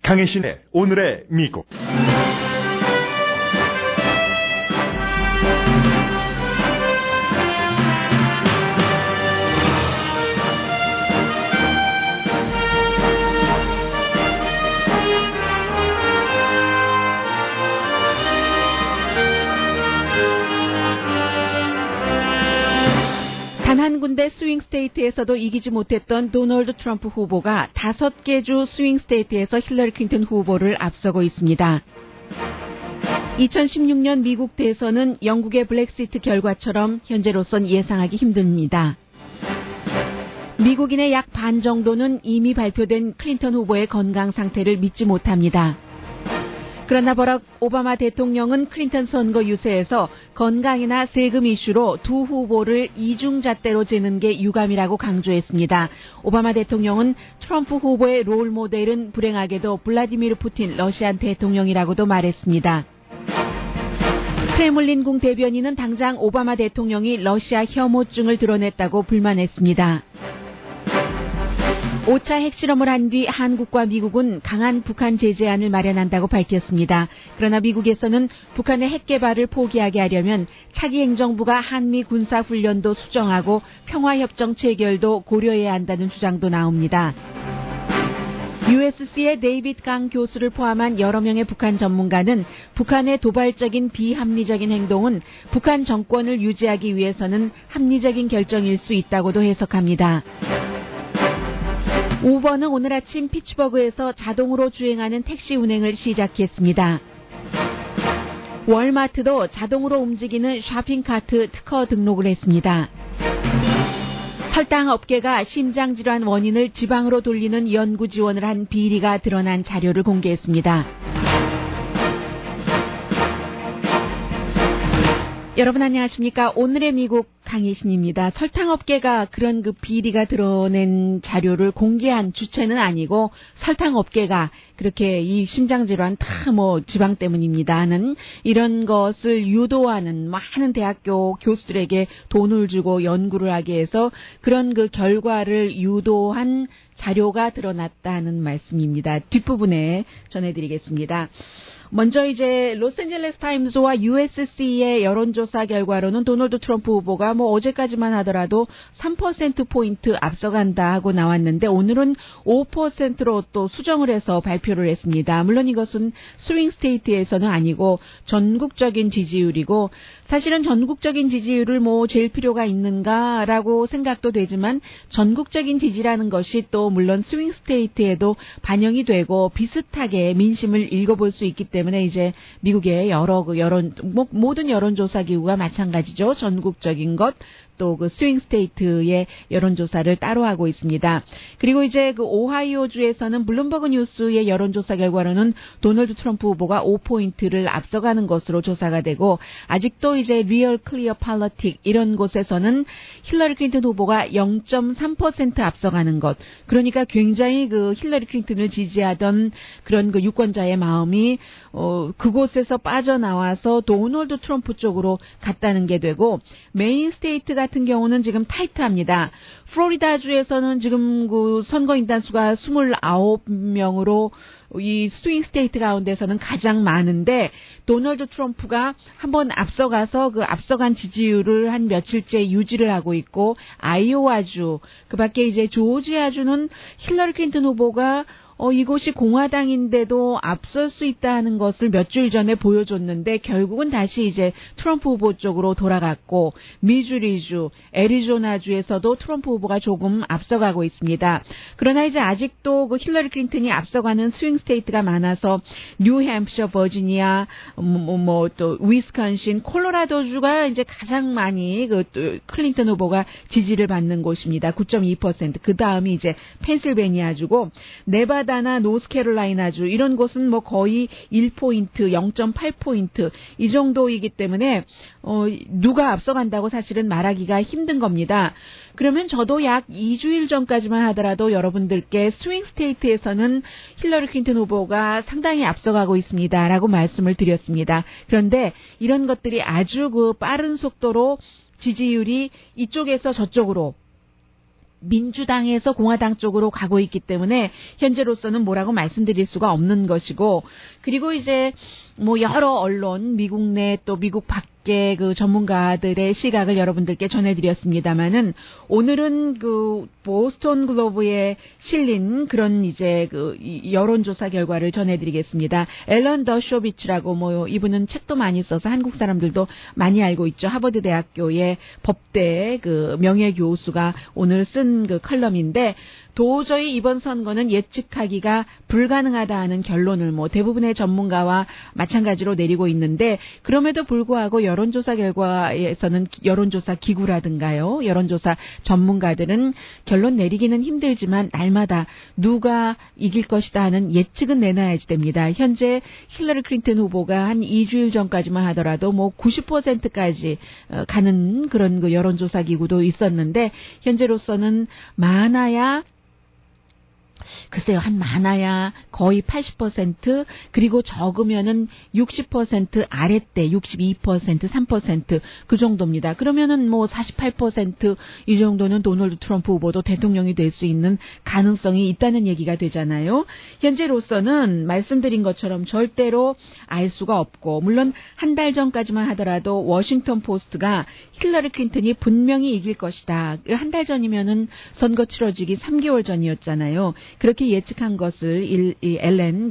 강혜신의 오늘의 미국. 단 한 군데 스윙 스테이트에서도 이기지 못했던 도널드 트럼프 후보가 5개 주 스윙 스테이트에서 힐러리 클린턴 후보를 앞서고 있습니다. 2016년 미국 대선은 영국의 블랙시트 결과처럼 현재로선 예상하기 힘듭니다. 미국인의 약 반 정도는 이미 발표된 클린턴 후보의 건강 상태를 믿지 못합니다. 그러나 버락 오바마 대통령은 클린턴 선거 유세에서 건강이나 세금 이슈로 두 후보를 이중잣대로 재는 게 유감이라고 강조했습니다. 오바마 대통령은 트럼프 후보의 롤 모델은 불행하게도 블라디미르 푸틴 러시아 대통령이라고도 말했습니다. 크레물린궁 대변인은 당장 오바마 대통령이 러시아 혐오증을 드러냈다고 불만했습니다. 5차 핵실험을 한 뒤 한국과 미국은 강한 북한 제재안을 마련한다고 밝혔습니다. 그러나 미국에서는 북한의 핵 개발을 포기하게 하려면 차기 행정부가 한미 군사훈련도 수정하고 평화협정 체결도 고려해야 한다는 주장도 나옵니다. USC의 데이빗 강 교수를 포함한 여러 명의 북한 전문가는 북한의 도발적인 비합리적인 행동은 북한 정권을 유지하기 위해서는 합리적인 결정일 수 있다고도 해석합니다. 우버는 오늘 아침 피츠버그에서 자동으로 주행하는 택시 운행을 시작했습니다. 월마트도 자동으로 움직이는 쇼핑카트 특허 등록을 했습니다. 설탕 업계가 심장질환 원인을 지방으로 돌리는 연구 지원을 한 비리가 드러난 자료를 공개했습니다. 여러분 안녕하십니까? 오늘의 미국 강혜신입니다. 설탕업계가 그런 비리가 드러낸 자료를 공개한 주체는 아니고 설탕업계가 그렇게 이 심장질환 다 지방 때문입니다 하는 이런 것을 유도하는 많은 대학교 교수들에게 돈을 주고 연구를 하게 해서 그런 결과를 유도한 자료가 드러났다는 말씀입니다. 뒷부분에 전해드리겠습니다. 먼저 이제 로스앤젤레스 타임스와 USC의 여론조사 결과로는 도널드 트럼프 후보가 어제까지만 하더라도 3%포인트 앞서간다 하고 나왔는데 오늘은 5%로 또 수정을 해서 발표를 했습니다. 물론 이것은 스윙 스테이트에서는 아니고 전국적인 지지율이고 사실은 전국적인 지지율을 잴 필요가 있는가라고 생각도 되지만 전국적인 지지라는 것이 또 물론 스윙 스테이트에도 반영이 되고 비슷하게 민심을 읽어볼 수 있기 때문에 이제 미국의 여러 모든 여론조사 기구가 마찬가지죠. 전국적인 것 또 스윙 스테이트의 여론조사를 따로 하고 있습니다. 그리고 이제 오하이오주에서는 블룸버그 뉴스의 여론조사 결과로는 도널드 트럼프 후보가 5포인트를 앞서가는 것으로 조사가 되고 아직도 이제 리얼 클리어 팔러틱 이런 곳에서는 힐러리 클린턴 후보가 0.3% 앞서가는 것. 그러니까 굉장히 힐러리 클린턴을 지지하던 그런 유권자의 마음이 그곳에서 빠져나와서 도널드 트럼프 쪽으로 갔다는 게 되고 메인 스테이트 같은 경우는 지금 타이트합니다. 플로리다주에서는 지금 선거인단 수가 29명으로 이 스윙 스테이트 가운데서는 가장 많은데 도널드 트럼프가 한번 앞서가서 앞서간 지지율을 한 며칠째 유지를 하고 있고 아이오와주 그밖에 이제 조지아주는 힐러리 클린턴 후보가 이곳이 공화당인데도 앞설 수 있다는 것을 몇 주 전에 보여줬는데 결국은 다시 이제 트럼프 후보 쪽으로 돌아갔고 미주리주, 애리조나주에서도 트럼프 후보가 조금 앞서가고 있습니다. 그러나 이제 아직도 힐러리 클린턴이 앞서가는 스윙 스테이트가 많아서 뉴햄프셔, 버지니아, 또 위스콘신, 콜로라도주가 이제 가장 많이 클린턴 후보가 지지를 받는 곳입니다. 9.2%. 그 다음이 이제 펜실베니아주고 네바다나 노스캐롤라이나주 이런 곳은 거의 1포인트, 0.8포인트 이 정도이기 때문에 누가 앞서간다고 사실은 말하기가 힘든 겁니다. 그러면 저도 약 2주일 전까지만 하더라도 여러분들께 스윙 스테이트에서는 힐러리 클린턴 후보가 상당히 앞서가고 있습니다라고 말씀을 드렸습니다. 그런데 이런 것들이 아주 빠른 속도로 지지율이 이쪽에서 저쪽으로 민주당에서 공화당 쪽으로 가고 있기 때문에 현재로서는 뭐라고 말씀드릴 수가 없는 것이고, 그리고 이제 뭐 여러 언론, 미국 내 또 미국 밖의 그 전문가들의 시각을 여러분들께 전해드렸습니다만은, 오늘은 그 보스턴 글로브에 실린 그런 이제 그 여론조사 결과를 전해드리겠습니다. 앨런 더쇼비츠라고, 뭐 이분은 책도 많이 써서 한국 사람들도 많이 알고 있죠. 하버드 대학교의 법대 그 명예 교수가 오늘 쓴 그 컬럼인데, 도저히 이번 선거는 예측하기가 불가능하다는 결론을 뭐 대부분의 전문가와 마찬가지로 내리고 있는데, 그럼에도 불구하고 여론조사 결과에서는 여론조사 기구라든가요, 여론조사 전문가들은 결론 내리기는 힘들지만 날마다 누가 이길 것이다 하는 예측은 내놔야지 됩니다. 현재 힐러리 클린턴 후보가 한 2주일 전까지만 하더라도 뭐 90%까지 가는 그런 그 여론조사 기구도 있었는데, 현재로서는 많아야 글쎄요, 한 많아야 거의 80%, 그리고 적으면은 60% 아랫대, 62%, 3% 그 정도입니다. 그러면은 뭐 48% 이 정도는 도널드 트럼프 후보도 대통령이 될 수 있는 가능성이 있다는 얘기가 되잖아요. 현재로서는 말씀드린 것처럼 절대로 알 수가 없고, 물론 한 달 전까지만 하더라도 워싱턴 포스트가 힐러리 클린턴이 분명히 이길 것이다. 한 달 전이면은 선거 치러지기 3개월 전이었잖아요. 그렇게 예측한 것을 앨런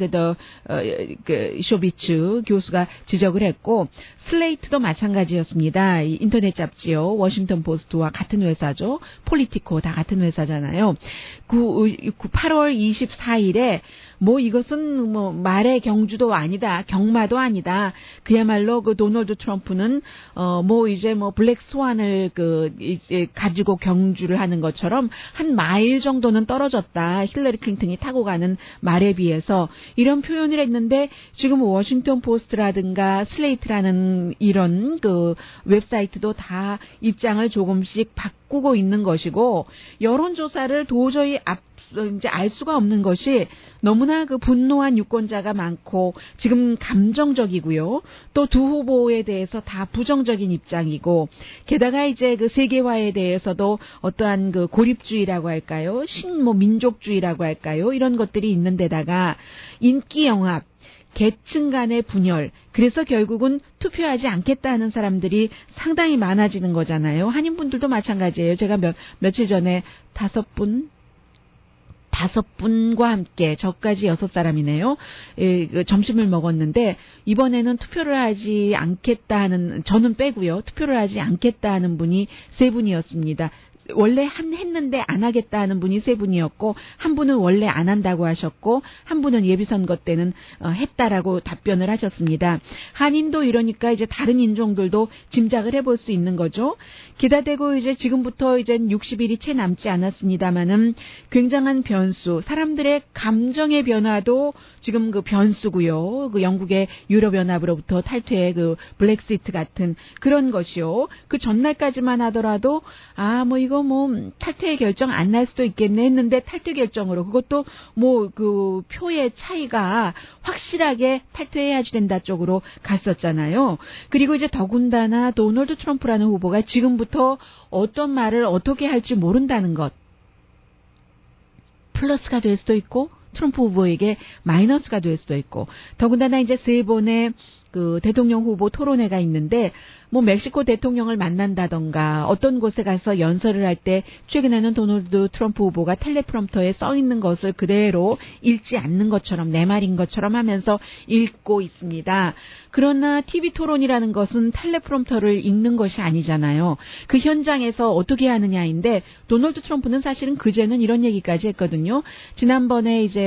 쇼비츠 교수가 지적을 했고, 슬레이트도 마찬가지였습니다. 인터넷 잡지요. 워싱턴 포스트와 같은 회사죠. 폴리티코 다 같은 회사잖아요. 8월 24일에 뭐 이것은 뭐 말의 경주도 아니다, 경마도 아니다. 그야말로 그 도널드 트럼프는 뭐 이제 뭐 블랙 스완을 이제 가지고 경주를 하는 것처럼 한 마일 정도는 떨어졌다. 힐러리 클린턴이 타고 가는 말에 비해서, 이런 표현을 했는데, 지금 워싱턴 포스트라든가 슬레이트라는 이런 그 웹사이트도 다 입장을 조금씩 바꾸고 있는 것이고, 여론조사를 도저히 이제 알 수가 없는 것이, 너무나 그 분노한 유권자가 많고 지금 감정적이고요. 또 두 후보에 대해서 다 부정적인 입장이고, 게다가 이제 그 세계화에 대해서도 어떠한 그 고립주의라고 할까요? 민족주의라고 할까요? 이런 것들이 있는 데다가 인기 영합, 계층 간의 분열, 그래서 결국은 투표하지 않겠다는 사람들이 상당히 많아지는 거잖아요. 한인분들도 마찬가지예요. 제가 며칠 전에 5분과 함께, 저까지 6사람이네요. 점심을 먹었는데, 이번에는 투표를 하지 않겠다는, 저는 빼고요. 투표를 하지 않겠다는 분이 3분이었습니다. 원래 했는데 안 하겠다 하는 분이 3분이었고, 한 분은 원래 안 한다고 하셨고, 한 분은 예비선거 때는 했다라고 답변을 하셨습니다. 한인도 이러니까 이제 다른 인종들도 짐작을 해볼 수 있는 거죠. 기다 대고 이제 지금부터 이제 60일이 채 남지 않았습니다만은 굉장한 변수, 사람들의 감정의 변화도 지금 그 변수고요. 그 영국의 유럽연합으로부터 탈퇴의 그 블랙시트 같은 그런 것이요. 그 전날까지만 하더라도 뭐 이거 뭐 탈퇴 결정 안 날 수도 있겠네 했는데, 탈퇴 결정으로, 그것도 뭐 그 표의 차이가 확실하게 탈퇴해야지 된다 쪽으로 갔었잖아요. 그리고 이제 더군다나 도널드 트럼프라는 후보가 지금부터 어떤 말을 어떻게 할지 모른다는 것, 플러스가 될 수도 있고 트럼프 후보에게 마이너스가 될 수도 있고, 더군다나 이제 3번의 그 대통령 후보 토론회가 있는데, 뭐 멕시코 대통령을 만난다던가 어떤 곳에 가서 연설을 할 때 최근에는 도널드 트럼프 후보가 텔레프롬터에 써 있는 것을 그대로 읽지 않는 것처럼, 내 말인 것처럼 하면서 읽고 있습니다. 그러나 TV 토론이라는 것은 텔레프롬터를 읽는 것이 아니잖아요. 그 현장에서 어떻게 하느냐인데, 도널드 트럼프는 사실은 그제는 이런 얘기까지 했거든요. 지난번에 이제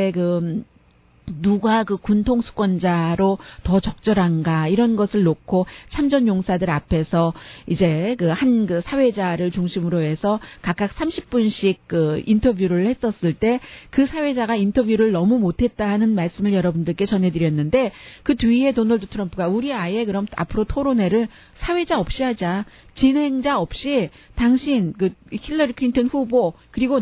누가 그 군통수권자로 더 적절한가, 이런 것을 놓고 참전 용사들 앞에서 이제 한 사회자를 중심으로 해서 각각 30분씩 그 인터뷰를 했었을 때, 그 사회자가 인터뷰를 너무 못했다 하는 말씀을 여러분들께 전해드렸는데, 그 뒤에 도널드 트럼프가 우리 아예 그럼 앞으로 토론회를 사회자 없이 하자, 진행자 없이 당신, 힐러리 클린턴 후보, 그리고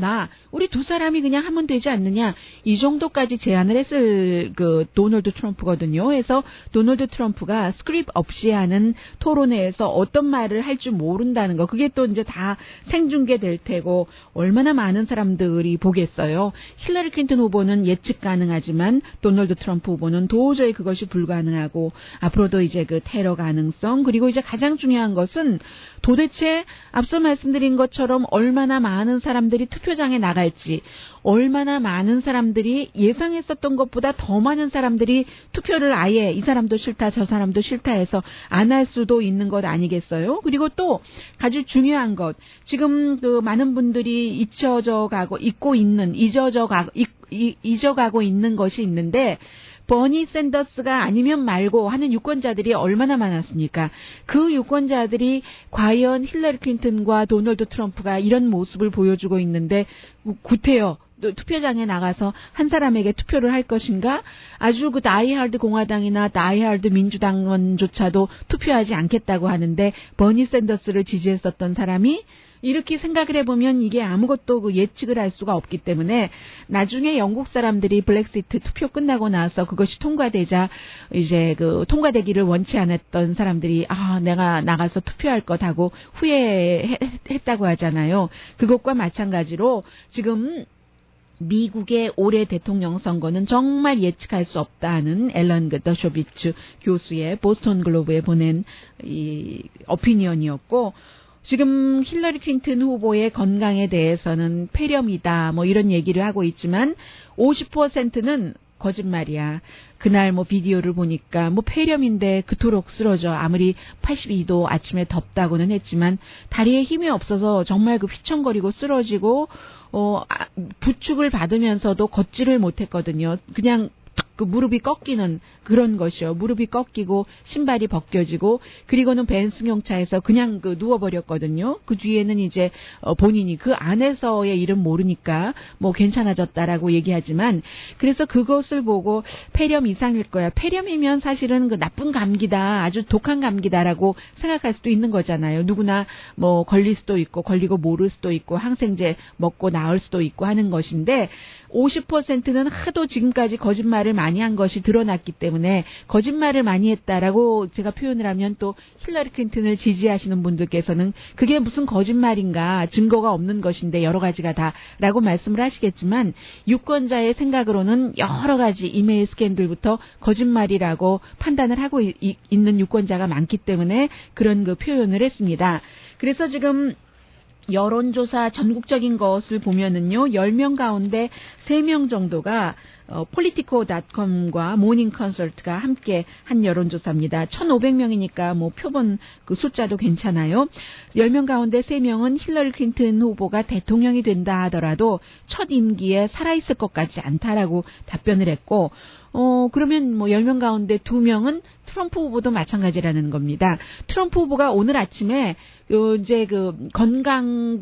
우리 두 사람이 그냥 하면 되지 않느냐, 이 정도까지 제안을 했을 사실 그 도널드 트럼프거든요. 그래서 도널드 트럼프가 스크립 없이 하는 토론회에서 어떤 말을 할 줄 모른다는 거. 그게 또 이제 다 생중계될 테고 얼마나 많은 사람들이 보겠어요. 힐러리 클린턴 후보는 예측 가능하지만 도널드 트럼프 후보는 도저히 그것이 불가능하고 앞으로도 이제 그 테러 가능성 그리고 이제 가장 중요한 것은 도대체 앞서 말씀드린 것처럼 얼마나 많은 사람들이 투표장에 나갈지 얼마나 많은 사람들이 예상했었던 것보다 더 많은 사람들이 투표를 아예 이 사람도 싫다 저 사람도 싫다 해서 안 할 수도 있는 것 아니겠어요? 그리고 또 아주 중요한 것 지금 그 많은 분들이 잊혀져가고 있는 것이 있는데 버니 샌더스가 아니면 말고 하는 유권자들이 얼마나 많았습니까? 그 유권자들이 과연 힐러리 클린턴과 도널드 트럼프가 이런 모습을 보여주고 있는데 구태여 투표장에 나가서 한 사람에게 투표를 할 것인가? 아주 그 다이하드 공화당이나 다이하드 민주당원조차도 투표하지 않겠다고 하는데 버니 샌더스를 지지했었던 사람이 이렇게 생각을 해보면 이게 아무것도 그 예측을 할 수가 없기 때문에 나중에 영국 사람들이 블랙시트 투표 끝나고 나서 그것이 통과되자 이제 그 통과되기를 원치 않았던 사람들이 내가 나가서 투표할 것 하고 후회했다고 하잖아요. 그것과 마찬가지로 지금 미국의 올해 대통령 선거는 정말 예측할 수 없다는 앨런 더쇼비츠 교수의 보스턴 글로브에 보낸 이 오피니언이었고 지금 힐러리 클린턴 후보의 건강에 대해서는 폐렴이다 뭐 이런 얘기를 하고 있지만 50%는 거짓말이야. 그날 뭐 비디오를 보니까 뭐 폐렴인데 그토록 쓰러져. 아무리 82도 아침에 덥다고는 했지만 다리에 힘이 없어서 정말 그 휘청거리고 쓰러지고 부축을 받으면서도 걷지를 못했거든요. 그냥 그 무릎이 꺾이는 그런 것이요. 무릎이 꺾이고 신발이 벗겨지고 그리고는 벤승용차에서 그냥 그 누워버렸거든요. 그 뒤에는 이제 본인이 그 안에서의 일은 모르니까 뭐 괜찮아졌다라고 얘기하지만 그래서 그것을 보고 폐렴 이상일 거야. 폐렴이면 사실은 그 나쁜 감기다. 아주 독한 감기다라고 생각할 수도 있는 거잖아요. 누구나 뭐 걸릴 수도 있고 걸리고 모를 수도 있고 항생제 먹고 나을 수도 있고 하는 것인데 50%는 하도 지금까지 거짓말을 많이 한 것이 드러났기 때문에 거짓말을 많이 했다라고 제가 표현을 하면 또 힐러리 클린턴을 지지하시는 분들께서는 그게 무슨 거짓말인가 증거가 없는 것인데 여러 가지가 다라고 말씀을 하시겠지만 유권자의 생각으로는 여러 가지 이메일 스캔들부터 거짓말이라고 판단을 하고 있는 유권자가 많기 때문에 그런 그 표현을 했습니다. 그래서 지금 여론조사 전국적인 것을 보면은요, 10명 가운데 3명 정도가 politico.com과 모닝 컨설트가 함께 한 여론조사입니다. 1,500명이니까 뭐 표본 그 숫자도 괜찮아요. 10명 가운데 3명은 힐러리 클린턴 후보가 대통령이 된다 하더라도 첫 임기에 살아있을 것 같지 않다라고 답변을 했고, 그러면 뭐 10명 가운데 2명은 트럼프 후보도 마찬가지라는 겁니다. 트럼프 후보가 오늘 아침에 이제 건강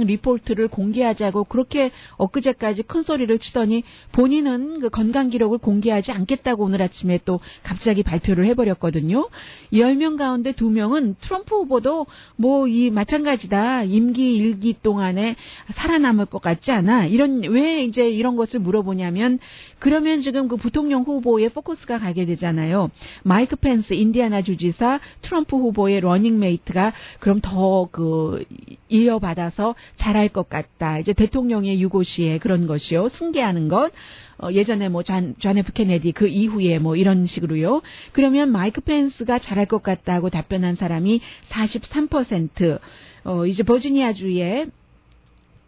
리포트를 공개하자고 그렇게 엊그제까지 큰 소리를 치더니 본인은 그 건강 기록을 공개하지 않겠다고 오늘 아침에 또 갑자기 발표를 해버렸거든요. 10명 가운데 2명은 트럼프 후보도 뭐 이 마찬가지다. 임기 1기 동안에 살아남을 것 같지 않아. 왜 이제 이런 것을 물어보냐면 그러면 지금 그 부통령 후보의 포커스가 가게 되잖아요. 마이크 펜스 인디애나 주지사 트럼프 후보의 러닝메이트가 그럼 더 이어받아서 잘할 것 같다. 이제 대통령의 유고시에 그런 것이요. 승계하는 것. 예전에 뭐 존 F 케네디 그 이후에 뭐 이런 식으로요. 그러면 마이크 펜스가 잘할 것 같다고 답변한 사람이 43%. 이제 버지니아주의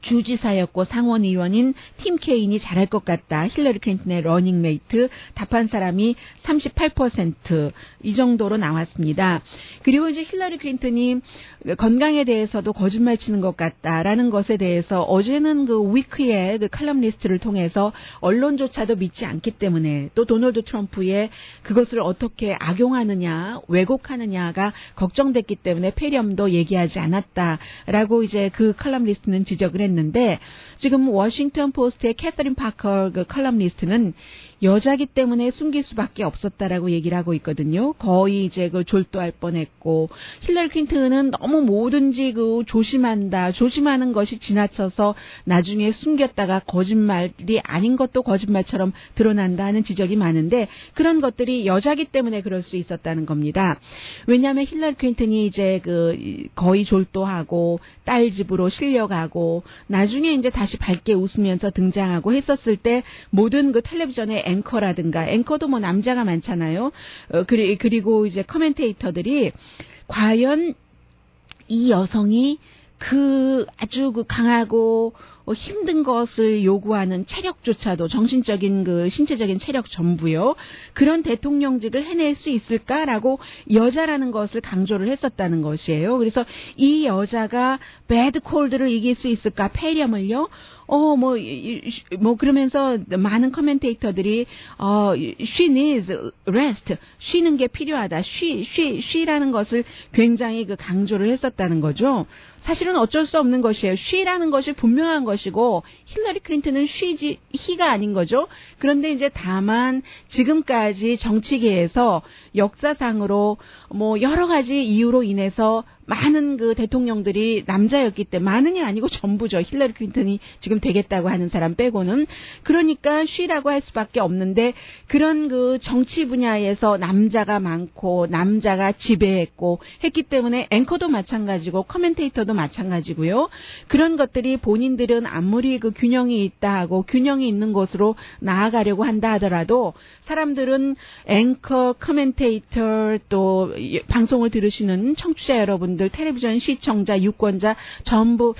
주지사였고 상원의원인 팀 케인이 잘할 것 같다. 힐러리 클린턴의 러닝메이트 답한 사람이 38% 이 정도로 나왔습니다. 그리고 이제 힐러리 클린턴이 건강에 대해서도 거짓말 치는 것 같다라는 것에 대해서 어제는 그 위크의 그 칼럼니스트를 통해서 언론조차도 믿지 않기 때문에 또 도널드 트럼프의 그것을 어떻게 악용하느냐 왜곡하느냐가 걱정됐기 때문에 폐렴도 얘기하지 않았다라고 이제 그 칼럼니스트는 지적을 했는데 했는데 지금 워싱턴 포스트의 캐서린 파커 그 컬럼니스트는 여자기 때문에 숨길 수밖에 없었다라고 얘기를 하고 있거든요. 거의 이제 그 졸도할 뻔했고 힐러리 클린턴은 너무 뭐든지 그 조심하는 것이 지나쳐서 나중에 숨겼다가 거짓말이 아닌 것도 거짓말처럼 드러난다 하는 지적이 많은데 그런 것들이 여자기 때문에 그럴 수 있었다는 겁니다. 왜냐하면 힐러리 클린턴이 이제 그 거의 졸도하고 딸 집으로 실려가고 나중에 이제 다시 밝게 웃으면서 등장하고 했었을 때 모든 그 텔레비전의 앵커도 뭐 남자가 많잖아요. 그리고 이제 커멘테이터들이 과연 이 여성이 그 아주 그 강하고 힘든 것을 요구하는 체력조차도 정신적인 그 신체적인 체력 전부요. 그런 대통령직을 해낼 수 있을까라고 여자라는 것을 강조를 했었다는 것이에요. 그래서 이 여자가 배드 콜드를 이길 수 있을까? 폐렴을요? 그러면서 많은 커멘테이터들이, she needs rest. 쉬는 게 필요하다. 쉬라는 것을 굉장히 그 강조를 했었다는 거죠. 사실은 어쩔 수 없는 것이에요. 쉬라는 것이 분명한 것이고, 힐러리 클린턴은 히가 아닌 거죠. 그런데 이제 다만 지금까지 정치계에서 역사상으로 뭐 여러 가지 이유로 인해서 많은 그 대통령들이 남자였기 때문에 많은이 아니고 전부죠. 힐러리 클린턴이 지금 되겠다고 하는 사람 빼고는. 그러니까 쉬라고 할 수밖에 없는데 그런 그 정치 분야에서 남자가 많고 남자가 지배했고 했기 때문에 앵커도 마찬가지고 커멘테이터도 마찬가지고요. 그런 것들이 본인들은 아무리 그 균형이 있다 하고 균형이 있는 곳으로 나아가려고 한다 하더라도 사람들은 앵커, 커멘테이터 또 방송을 들으시는 청취자 여러분 텔레비전 시청자, 유권자 전부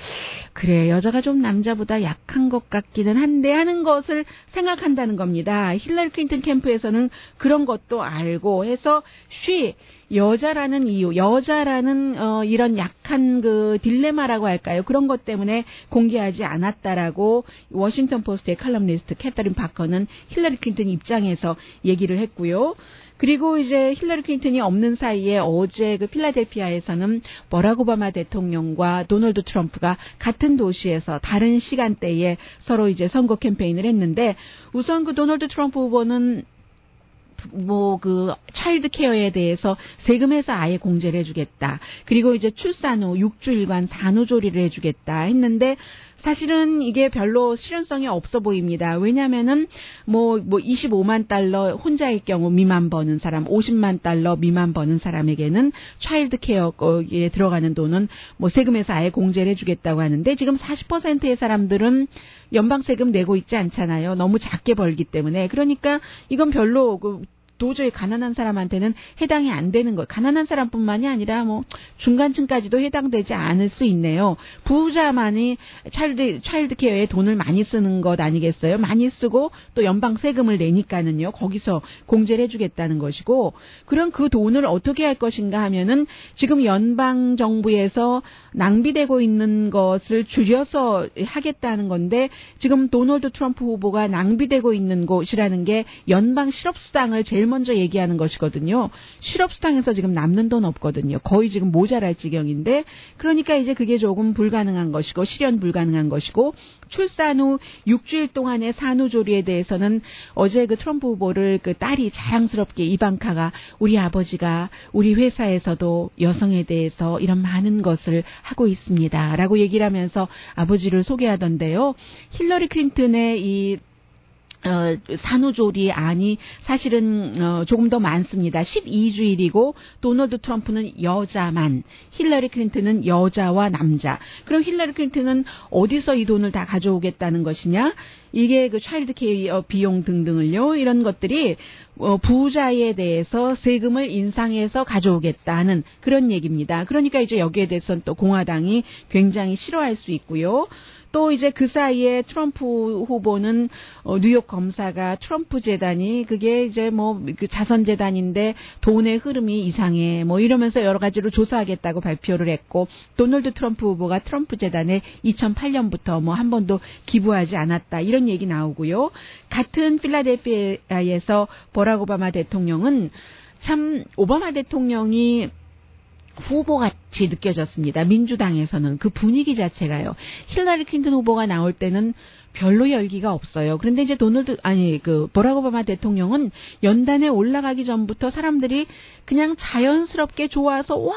그래 여자가 좀 남자보다 약한 것 같기는 한데 하는 것을 생각한다는 겁니다. 힐러리 클린턴 캠프에서는 그런 것도 알고 해서 여자라는 이유, 여자라는 이런 약한 그 딜레마라고 할까요? 그런 것 때문에 공개하지 않았다라고 워싱턴 포스트의 칼럼니스트 캐서린 파커는 힐러리 클린턴 입장에서 얘기를 했고요. 그리고 이제 힐러리 클린턴이 없는 사이에 어제 그 필라델피아에서는 버락 오바마 대통령과 도널드 트럼프가 같은 도시에서 다른 시간대에 서로 이제 선거 캠페인을 했는데 우선 그 도널드 트럼프 후보는 그 차일드 케어에 대해서 세금에서 아예 공제를 해주겠다. 그리고 이제 출산 후 6주일간 산후조리를 해주겠다 했는데 사실은 이게 별로 실현성이 없어 보입니다. 왜냐면은 25만 달러 혼자일 경우 미만 버는 사람, 50만 달러 미만 버는 사람에게는 차일드 케어에 들어가는 돈은 세금에서 아예 공제를 해주겠다고 하는데 지금 40%의 사람들은 연방 세금 내고 있지 않잖아요. 너무 작게 벌기 때문에. 그러니까 이건 별로 도저히 가난한 사람한테는 해당이 안 되는 거예요. 가난한 사람뿐만이 아니라 중간층까지도 해당되지 않을 수 있네요. 부자만이 차일드 케어에 돈을 많이 쓰는 것 아니겠어요? 많이 쓰고 또 연방 세금을 내니까는요. 거기서 공제를 해주겠다는 것이고 그럼 그 돈을 어떻게 할 것인가 하면은 지금 연방 정부에서 낭비되고 있는 것을 줄여서 하겠다는 건데 지금 도널드 트럼프 후보가 낭비되고 있는 곳이라는 게 연방 실업수당을 제일 먼저 얘기하는 것이거든요. 실업수당에서 지금 남는 돈 없거든요. 거의 지금 모자랄 지경인데 그러니까 이제 그게 조금 불가능한 것이고 실현 불가능한 것이고 출산 후 6주일 동안의 산후조리에 대해서는 어제 그 트럼프 후보를 그 딸이 자랑스럽게 이방카가 우리 아버지가 우리 회사에서도 여성에 대해서 이런 많은 것을 하고 있습니다. 라고 얘기를 하면서 아버지를 소개하던데요. 힐러리 클린턴의 이 산후조리 안이 사실은 조금 더 많습니다. 12주일이고 도널드 트럼프는 여자만, 힐러리 클린턴은 여자와 남자. 그럼 힐러리 클린턴은 어디서 이 돈을 다 가져오겠다는 것이냐? 이게 그 차일드 케어 비용 등등을요. 이런 것들이 부자에 대해서 세금을 인상해서 가져오겠다는 그런 얘기입니다. 그러니까 이제 여기에 대해서는 또 공화당이 굉장히 싫어할 수 있고요. 또 이제 그 사이에 트럼프 후보는 뉴욕 검사가 트럼프 재단이 그게 이제 그 자선 재단인데 돈의 흐름이 이상해 이러면서 여러 가지로 조사하겠다고 발표를 했고 도널드 트럼프 후보가 트럼프 재단에 2008년부터 한 번도 기부하지 않았다 이런 얘기 나오고요. 같은 필라델피아에서 버락 오바마 대통령은 참 오바마 대통령이 후보같이 느껴졌습니다. 민주당에서는 그 분위기 자체가요. 힐러리 클린턴 후보가 나올 때는 별로 열기가 없어요. 그런데 이제 버락 오바마 대통령은 연단에 올라가기 전부터 사람들이 그냥 자연스럽게 좋아서 뭐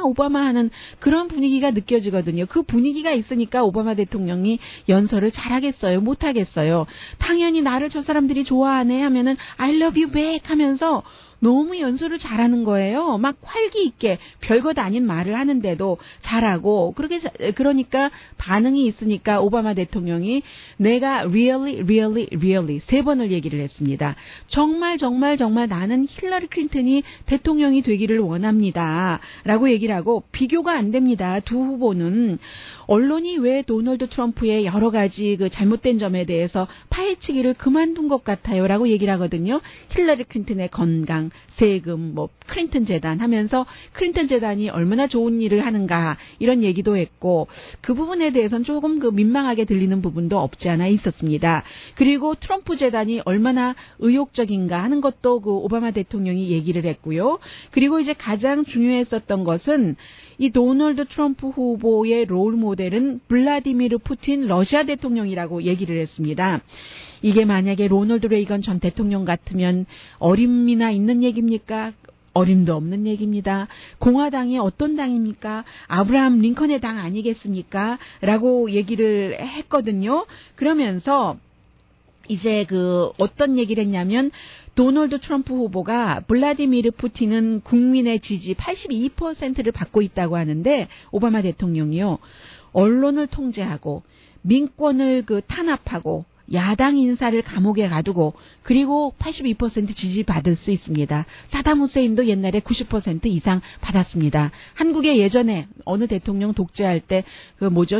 오바마 하는 그런 분위기가 느껴지거든요. 그 분위기가 있으니까 오바마 대통령이 연설을 잘하겠어요? 못하겠어요? 당연히 나를 저 사람들이 좋아하네 하면은 I love you back 하면서 너무 연설을 잘하는 거예요. 막 활기 있게 별것 아닌 말을 하는데도 잘하고 그러니까 반응이 있으니까 오바마 대통령이 내가 really 3번을 얘기를 했습니다. 정말 나는 힐러리 클린턴이 대통령이 되기를 원합니다. 라고 얘기를 하고 비교가 안 됩니다. 두 후보는 언론이 왜 도널드 트럼프의 여러 가지 그 잘못된 점에 대해서 파헤치기를 그만둔 것 같아요. 라고 얘기를 하거든요. 힐러리 클린턴의 건강, 세금, 클린턴 재단 하면서 클린턴 재단이 얼마나 좋은 일을 하는가 이런 얘기도 했고 그 부분에 대해서는 조금 그 민망하게 들리는 부분도 없지 않아 있었습니다. 그리고 트럼프 재단이 얼마나 의욕적인가 하는 것도 그 오바마 대통령이 얘기를 했고요. 그리고 이제 가장 중요했었던 것은 이 도널드 트럼프 후보의 롤 모델은 블라디미르 푸틴 러시아 대통령이라고 얘기를 했습니다. 이게 만약에 로널드 레이건 전 대통령 같으면 어림이나 있는 얘기입니까? 어림도 없는 얘기입니다. 공화당이 어떤 당입니까? 아브라함 링컨의 당 아니겠습니까? 라고 얘기를 했거든요. 그러면서 이제 어떤 얘기를 했냐면 도널드 트럼프 후보가 블라디미르 푸틴은 국민의 지지 82%를 받고 있다고 하는데 오바마 대통령이요. 언론을 통제하고 민권을 탄압하고 야당 인사를 감옥에 가두고 그리고 82% 지지받을 수 있습니다. 사담 후세인도 옛날에 90% 이상 받았습니다. 한국에 예전에 어느 대통령 독재할 때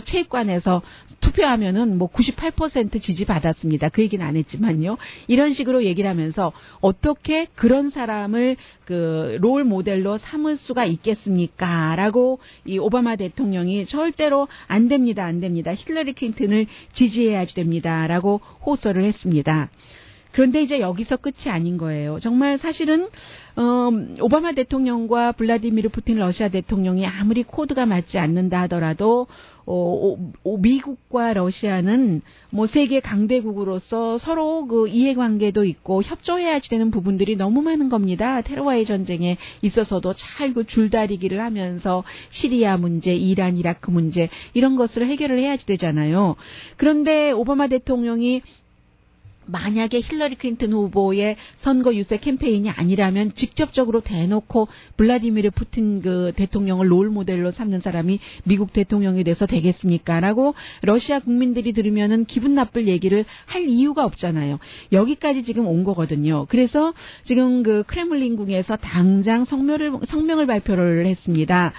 체육관에서 투표하면은 98% 지지받았습니다. 그 얘기는 안 했지만요. 이런 식으로 얘기를 하면서 어떻게 그런 사람을 롤 모델로 삼을 수가 있겠습니까? 라고 이 오바마 대통령이 절대로 안 됩니다. 힐러리 클린턴을 지지해야지 됩니다. 라고 호소를 했습니다. 그런데 이제 여기서 끝이 아닌 거예요. 정말 사실은 오바마 대통령과 블라디미르 푸틴 러시아 대통령이 아무리 코드가 맞지 않는다 하더라도 미국과 러시아는 세계 강대국으로서 서로 이해관계도 있고 협조해야지 되는 부분들이 너무 많은 겁니다. 테러와의 전쟁에 있어서도 잘 줄다리기를 하면서 시리아 문제, 이란, 이라크 문제 이런 것을 해결을 해야지 되잖아요. 그런데 오바마 대통령이 만약에 힐러리 클린턴 후보의 선거 유세 캠페인이 아니라면 직접적으로 대놓고 블라디미르 푸틴 대통령을 롤 모델로 삼는 사람이 미국 대통령이 돼서 되겠습니까? 라고 러시아 국민들이 들으면은 기분 나쁠 얘기를 할 이유가 없잖아요. 여기까지 지금 온 거거든요. 그래서 지금 크렘린궁에서 당장 성명을 발표를 했습니다.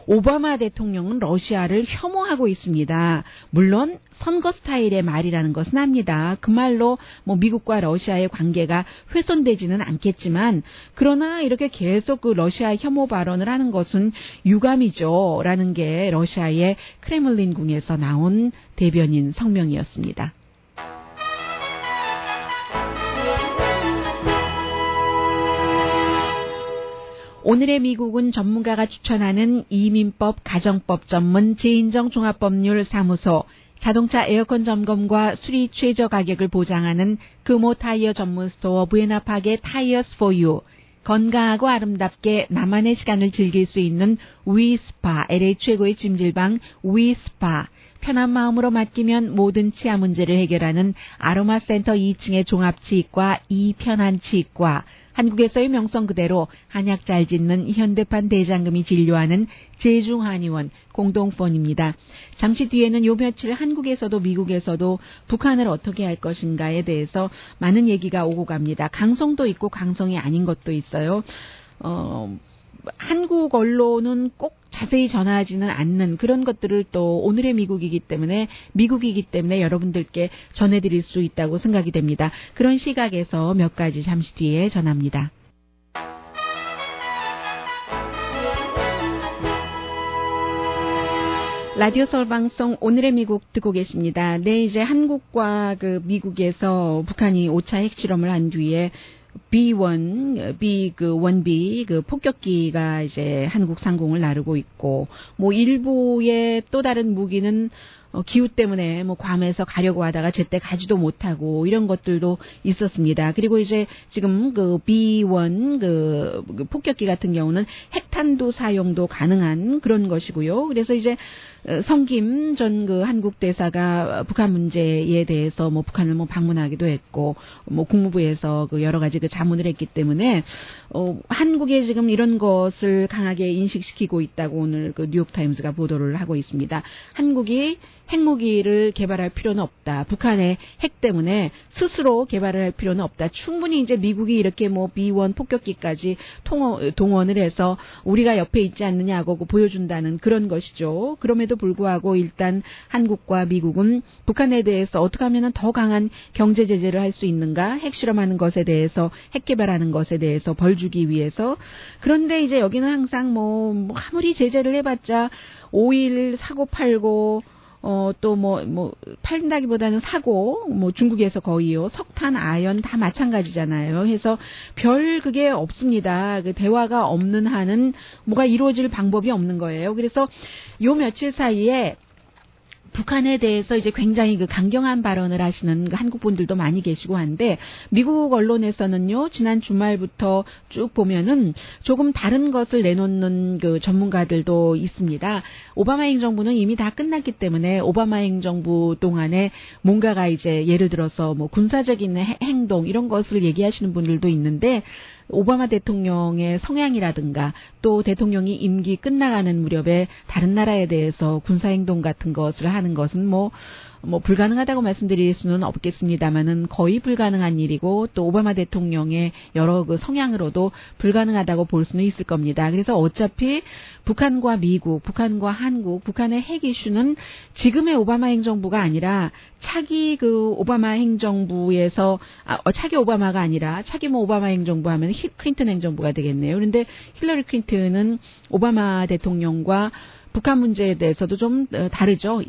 오바마 대통령은 러시아를 혐오하고 있습니다. 물론 선거 스타일의 말이라는 것은 압니다. 그 말로 미국과 러시아의 관계가 훼손되지는 않겠지만 그러나 이렇게 계속 러시아 혐오 발언을 하는 것은 유감이죠. 라는 게 러시아의 크렘린궁에서 나온 대변인 성명이었습니다. 오늘의 미국은 전문가가 추천하는 이민법, 가정법 전문 재인정 종합법률 사무소, 자동차 에어컨 점검과 수리 최저 가격을 보장하는 금호 타이어 전문 스토어 부에나파게 타이어스 포유, 건강하고 아름답게 나만의 시간을 즐길 수 있는 위스파, LA 최고의 찜질방 위스파, 편한 마음으로 맡기면 모든 치아 문제를 해결하는 아로마센터 2층의 종합치과 이편한치과, 한국에서의 명성 그대로 한약 잘 짓는 현대판 대장금이 진료하는 제중한의원 공동폰입니다. 잠시 뒤에는 요 며칠 한국에서도 미국에서도 북한을 어떻게 할 것인가에 대해서 많은 얘기가 오고 갑니다. 강성도 있고 강성이 아닌 것도 있어요. 한국 언론은 꼭 자세히 전하지는 않는 그런 것들을 또 오늘의 미국이기 때문에 여러분들께 전해드릴 수 있다고 생각이 됩니다. 그런 시각에서 몇 가지 잠시 뒤에 전합니다. 라디오 서울 방송 오늘의 미국 듣고 계십니다. 네, 이제 한국과 미국에서 북한이 5차 핵실험을 한 뒤에 B1, 그 1B 그 폭격기가 이제 한국 상공을 나르고 있고, 뭐 일부의 또 다른 무기는 기후 때문에 뭐 괌에서 가려고 하다가 제때 가지도 못하고 이런 것들도 있었습니다. 그리고 이제 지금 그 B1 그 폭격기 같은 경우는 핵탄두 사용도 가능한 그런 것이고요. 그래서 이제 성김 전 그 한국 대사가 북한 문제에 대해서 뭐 북한을 뭐 방문하기도 했고, 뭐 국무부에서 그 여러 가지 그 자문을 했기 때문에 한국에 지금 이런 것을 강하게 인식시키고 있다고 오늘 그 뉴욕 타임스가 보도를 하고 있습니다. 한국이 핵무기를 개발할 필요는 없다. 북한의 핵 때문에 스스로 개발을 할 필요는 없다. 충분히 이제 미국이 이렇게 뭐 B1 폭격기까지 동원을 해서 우리가 옆에 있지 않느냐고 보여준다는 그런 것이죠. 그럼에도 불구하고 일단 한국과 미국은 북한에 대해서 어떻게 하면 더 강한 경제 제재를 할 수 있는가, 핵 실험하는 것에 대해서, 핵 개발하는 것에 대해서 벌 주기 위해서. 그런데 이제 여기는 항상 뭐 아무리 제재를 해봤자 오일 사고 팔고 또 팔다기보다는 사고, 뭐 중국에서 거의요. 석탄, 아연 다 마찬가지잖아요. 해서 별 그게 없습니다. 그 대화가 없는 한은 뭐가 이루어질 방법이 없는 거예요. 그래서 요 며칠 사이에 북한에 대해서 이제 굉장히 그 강경한 발언을 하시는 그 한국 분들도 많이 계시고 한데, 미국 언론에서는요, 지난 주말부터 쭉 보면은 조금 다른 것을 내놓는 그 전문가들도 있습니다. 오바마 행정부는 이미 다 끝났기 때문에 오바마 행정부 동안에 뭔가가 이제 예를 들어서 뭐 군사적인 행동 이런 것을 얘기하시는 분들도 있는데, 오바마 대통령의 성향이라든가 또 대통령이 임기 끝나가는 무렵에 다른 나라에 대해서 군사행동 같은 것을 하는 것은 뭐 불가능하다고 말씀드릴 수는 없겠습니다만은 거의 불가능한 일이고, 또 오바마 대통령의 여러 그 성향으로도 불가능하다고 볼 수는 있을 겁니다. 그래서 어차피 북한과 미국, 북한과 한국, 북한의 핵 이슈는 지금의 오바마 행정부가 아니라 차기 그 오바마 행정부에서 차기 오바마가 아니라 차기 뭐 오바마 행정부 하면 클린턴 행정부가 되겠네요. 그런데 힐러리 클린턴은 오바마 대통령과 북한 문제에 대해서도 좀 다르죠.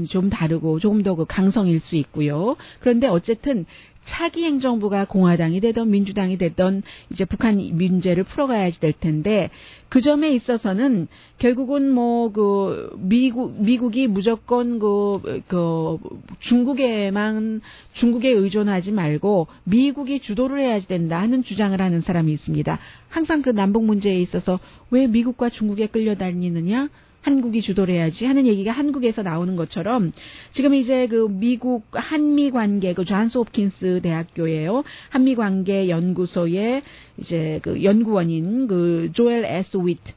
좀 다르고 조금 더 그 강성일 수 있고요. 그런데 어쨌든 차기 행정부가 공화당이 되던 민주당이 되던 이제 북한 문제를 풀어가야지 될 텐데, 그 점에 있어서는 결국은 뭐 그 미국이 무조건 중국에 의존하지 말고 미국이 주도를 해야지 된다 하는 주장을 하는 사람이 있습니다. 항상 그 남북 문제에 있어서 왜 미국과 중국에 끌려다니느냐? 한국이 주도를 해야지 하는 얘기가 한국에서 나오는 것처럼, 지금 이제 그 미국 한미 관계, 그 존스 홉킨스 대학교예요. 한미 관계 연구소의 이제 그 연구원인 그 조엘 S. 위트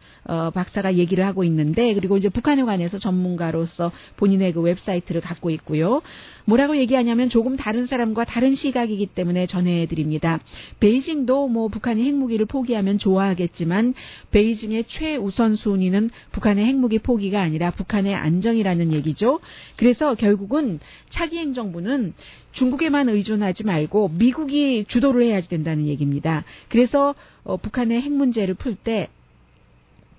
박사가 얘기를 하고 있는데, 그리고 이제 북한에 관해서 전문가로서 본인의 그 웹사이트를 갖고 있고요. 뭐라고 얘기하냐면 조금 다른 사람과 다른 시각이기 때문에 전해드립니다. 베이징도 뭐 북한이 핵무기를 포기하면 좋아하겠지만 베이징의 최우선 순위는 북한의 핵무기 포기가 아니라 북한의 안정이라는 얘기죠. 그래서 결국은 차기 행정부는 중국에만 의존하지 말고 미국이 주도를 해야지 된다는 얘기입니다. 그래서 북한의 핵 문제를 풀 때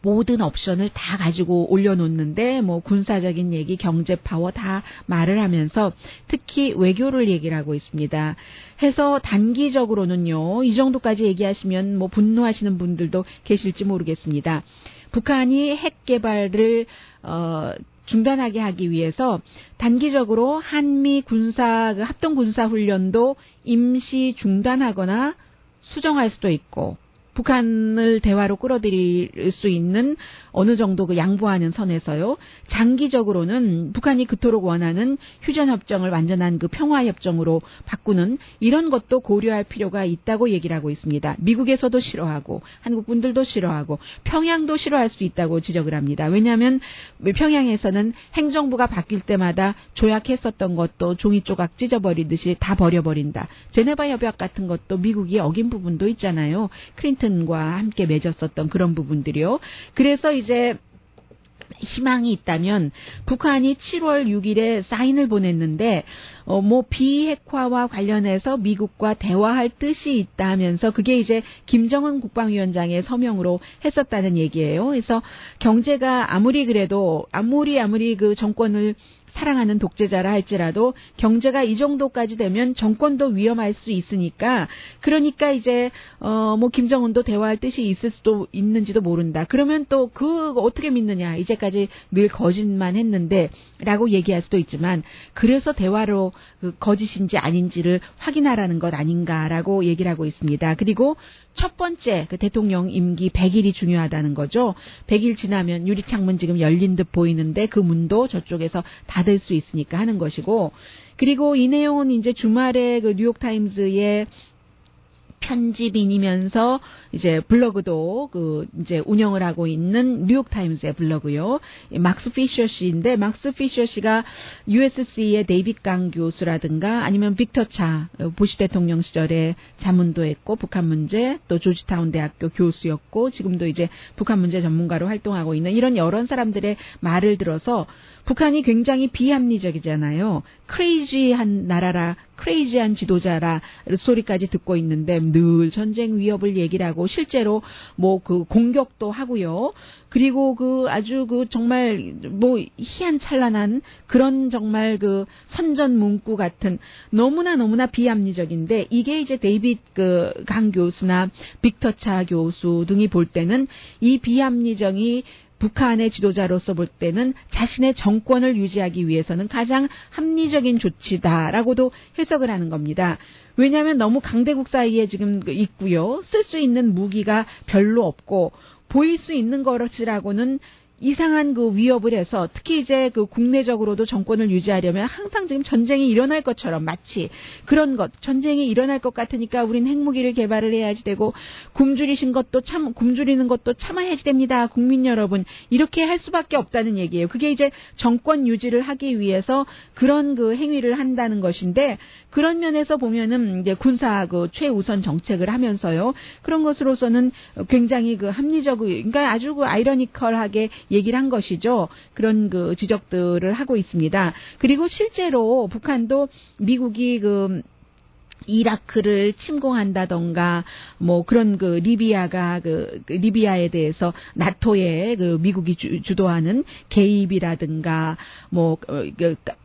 모든 옵션을 다 가지고 올려놓는데, 뭐 군사적인 얘기, 경제 파워 다 말을 하면서 특히 외교를 얘기를 하고 있습니다. 해서 단기적으로는요, 이 정도까지 얘기하시면 뭐 분노하시는 분들도 계실지 모르겠습니다. 북한이 핵 개발을 중단하게 하기 위해서 단기적으로 한미 합동 군사 훈련도 임시 중단하거나 수정할 수도 있고, 북한을 대화로 끌어들일 수 있는 어느 정도 그 양보하는 선에서요. 장기적으로는 북한이 그토록 원하는 휴전협정을 완전한 그 평화협정으로 바꾸는 이런 것도 고려할 필요가 있다고 얘기를 하고 있습니다. 미국에서도 싫어하고 한국 분들도 싫어하고 평양도 싫어할 수 있다고 지적을 합니다. 왜냐하면 평양에서는 행정부가 바뀔 때마다 조약했었던 것도 종이 조각 찢어버리듯이 다 버려버린다. 제네바 협약 같은 것도 미국이 어긴 부분도 있잖아요. 클린턴과 함께 맺었었던 그런 부분들이요. 그래서 이제 희망이 있다면 북한이 7월 6일에 사인을 보냈는데 뭐 비핵화와 관련해서 미국과 대화할 뜻이 있다 하면서 그게 이제 김정은 국방위원장의 서명으로 했었다는 얘기예요. 그래서 경제가 아무리 그 정권을 사랑하는 독재자라 할지라도 경제가 이 정도까지 되면 정권도 위험할 수 있으니까 그러니까 이제 뭐 김정은도 대화할 뜻이 있을 수도 있는지도 모른다. 그러면 또 그거 어떻게 믿느냐. 이제까지 늘 거짓만 했는데라고 얘기할 수도 있지만 그래서 대화로 그 거짓인지 아닌지를 확인하라는 것 아닌가라고 얘기를 하고 있습니다. 그리고 첫 번째 그 대통령 임기 100일이 중요하다는 거죠. 100일 지나면 유리창문 지금 열린 듯 보이는데 그 문도 저쪽에서 닫을 수 있으니까 하는 것이고 그리고 이 내용은 이제 주말에 그 뉴욕타임즈의 편집인이면서 이제 블로그도 그 이제 운영을 하고 있는 뉴욕타임스의 블로그요. 막스 피셔 씨인데 막스 피셔 씨가 USC의 데이빗 강 교수라든가 아니면 빅터 차 부시 대통령 시절에 자문도 했고 북한 문제 또 조지타운 대학교 교수였고 지금도 이제 북한 문제 전문가로 활동하고 있는 이런 여러 사람들의 말을 들어서 북한이 굉장히 비합리적이잖아요. 크레이지한 나라라, 크레이지한 지도자라 소리까지 듣고 있는데 늘 전쟁 위협을 얘기를 하고 실제로 뭐 그 공격도 하고요. 그리고 그 아주 그 정말 뭐 희한찬란한 그런 정말 그 선전 문구 같은 너무나 비합리적인데 이게 이제 데이빗 그 강 교수나 빅터 차 교수 등이 볼 때는 이 비합리적이 북한의 지도자로서 볼 때는 자신의 정권을 유지하기 위해서는 가장 합리적인 조치다라고도 해석을 하는 겁니다. 왜냐하면 너무 강대국 사이에 지금 있고요. 쓸 수 있는 무기가 별로 없고 보일 수 있는 것이라고는 이상한 그 위협을 해서 특히 이제 그 국내적으로도 정권을 유지하려면 항상 지금 전쟁이 일어날 것처럼 마치 그런 것 전쟁이 일어날 것 같으니까 우린 핵무기를 개발을 해야지 되고 굶주리는 것도 참아야지 됩니다. 국민 여러분 이렇게 할 수밖에 없다는 얘기예요. 그게 이제 정권 유지를 하기 위해서 그런 그 행위를 한다는 것인데 그런 면에서 보면은 이제 군사 그 최우선 정책을 하면서요. 그런 것으로서는 굉장히 그 그러니까 아주 그 아이러니컬하게 얘기를 한 것이죠. 그런 그 지적들을 하고 있습니다. 그리고 실제로 북한도 미국이 그 이라크를 침공한다던가 뭐 그런 그 리비아가 리비아에 대해서 나토에 그 미국이 주도하는 개입이라든가 뭐